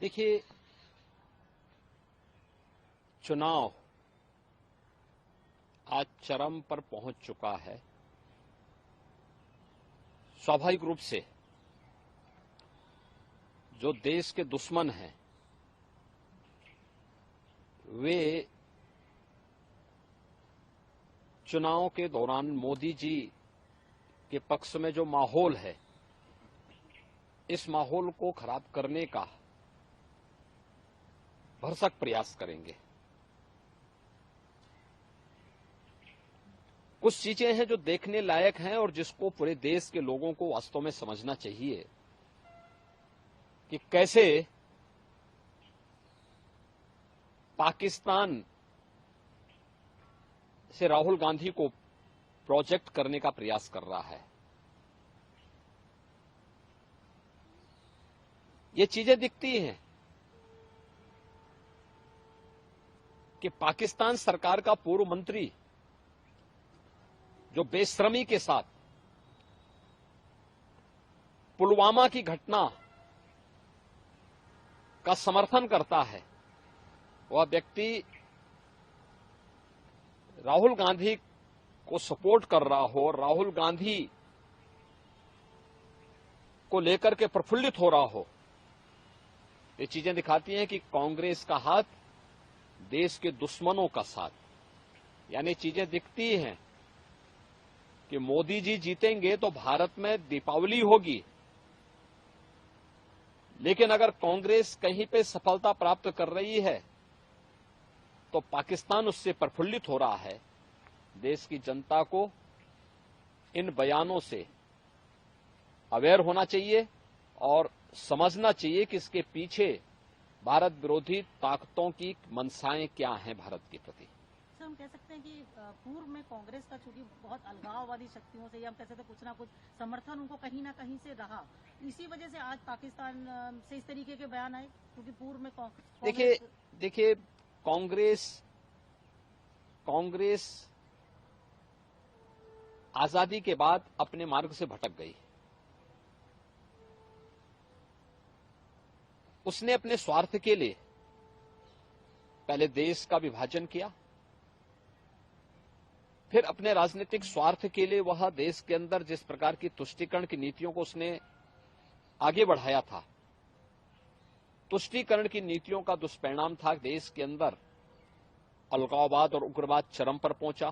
देखिए, चुनाव आज चरम पर पहुंच चुका है। स्वाभाविक रूप से जो देश के दुश्मन हैं वे चुनाव के दौरान मोदी जी के पक्ष में जो माहौल है, इस माहौल को खराब करने का भरसक प्रयास करेंगे। कुछ चीजें हैं जो देखने लायक हैं और जिसको पूरे देश के लोगों को वास्तव में समझना चाहिए कि कैसे पाकिस्तान से राहुल गांधी को प्रोजेक्ट करने का प्रयास कर रहा है। ये चीजें दिखती हैं कि पाकिस्तान सरकार का पूर्व मंत्री जो बेशर्मी के साथ पुलवामा की घटना का समर्थन करता है, वह व्यक्ति राहुल गांधी को सपोर्ट कर रहा हो, राहुल गांधी को लेकर के प्रफुल्लित हो रहा हो। ये चीजें दिखाती हैं कि कांग्रेस का हाथ देश के दुश्मनों का साथ, यानी चीजें दिखती हैं कि मोदी जी जीतेंगे तो भारत में दीपावली होगी, लेकिन अगर कांग्रेस कहीं पे सफलता प्राप्त कर रही है तो पाकिस्तान उससे प्रफुल्लित हो रहा है। देश की जनता को इन बयानों से अवेयर होना चाहिए और समझना चाहिए कि इसके पीछे भारत विरोधी ताकतों की मंशाएं क्या हैं भारत के प्रति। सर, हम कह सकते हैं कि पूर्व में कांग्रेस का चूंकि बहुत अलगाववादी शक्तियों से, या हम कह सकते हैं कुछ ना कुछ समर्थन उनको कहीं ना कहीं से रहा, इसी वजह से आज पाकिस्तान से इस तरीके के बयान आए, क्योंकि पूर्व में देखिए कांग्रेस आजादी के बाद अपने मार्ग से भटक गई। उसने अपने स्वार्थ के लिए पहले देश का विभाजन किया, फिर अपने राजनीतिक स्वार्थ के लिए वह देश के अंदर जिस प्रकार की तुष्टीकरण की नीतियों को उसने आगे बढ़ाया था, तुष्टीकरण की नीतियों का दुष्परिणाम था देश के अंदर अलगाववाद और उग्रवाद चरम पर पहुंचा।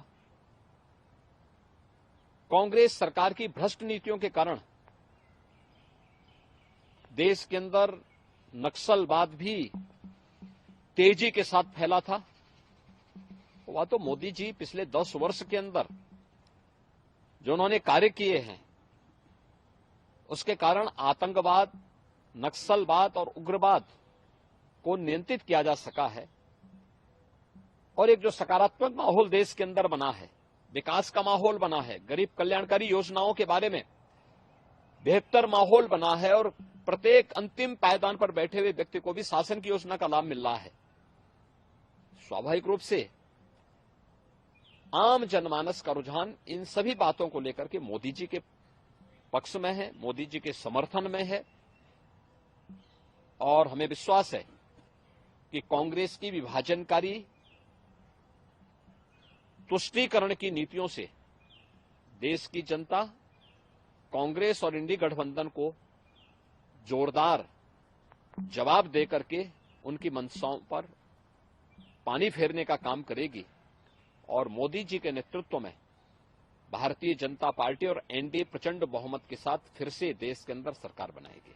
कांग्रेस सरकार की भ्रष्ट नीतियों के कारण देश के अंदर नक्सलवाद भी तेजी के साथ फैला था। वह तो मोदी जी पिछले 10 वर्ष के अंदर जो उन्होंने कार्य किए हैं, उसके कारण आतंकवाद, नक्सलवाद और उग्रवाद को नियंत्रित किया जा सका है और एक जो सकारात्मक माहौल देश के अंदर बना है, विकास का माहौल बना है, गरीब कल्याणकारी योजनाओं के बारे में बेहतर माहौल बना है और प्रत्येक अंतिम पायदान पर बैठे हुए व्यक्ति को भी शासन की योजना का लाभ मिल रहा है। स्वाभाविक रूप से आम जनमानस का रुझान इन सभी बातों को लेकर के मोदी जी के पक्ष में है, मोदी जी के समर्थन में है और हमें विश्वास है कि कांग्रेस की विभाजनकारी तुष्टीकरण की नीतियों से देश की जनता कांग्रेस और इंडी गठबंधन को जोरदार जवाब देकर के उनकी मंशाओं पर पानी फेरने का काम करेगी और मोदी जी के नेतृत्व में भारतीय जनता पार्टी और एनडीए प्रचंड बहुमत के साथ फिर से देश के अंदर सरकार बनाएगी।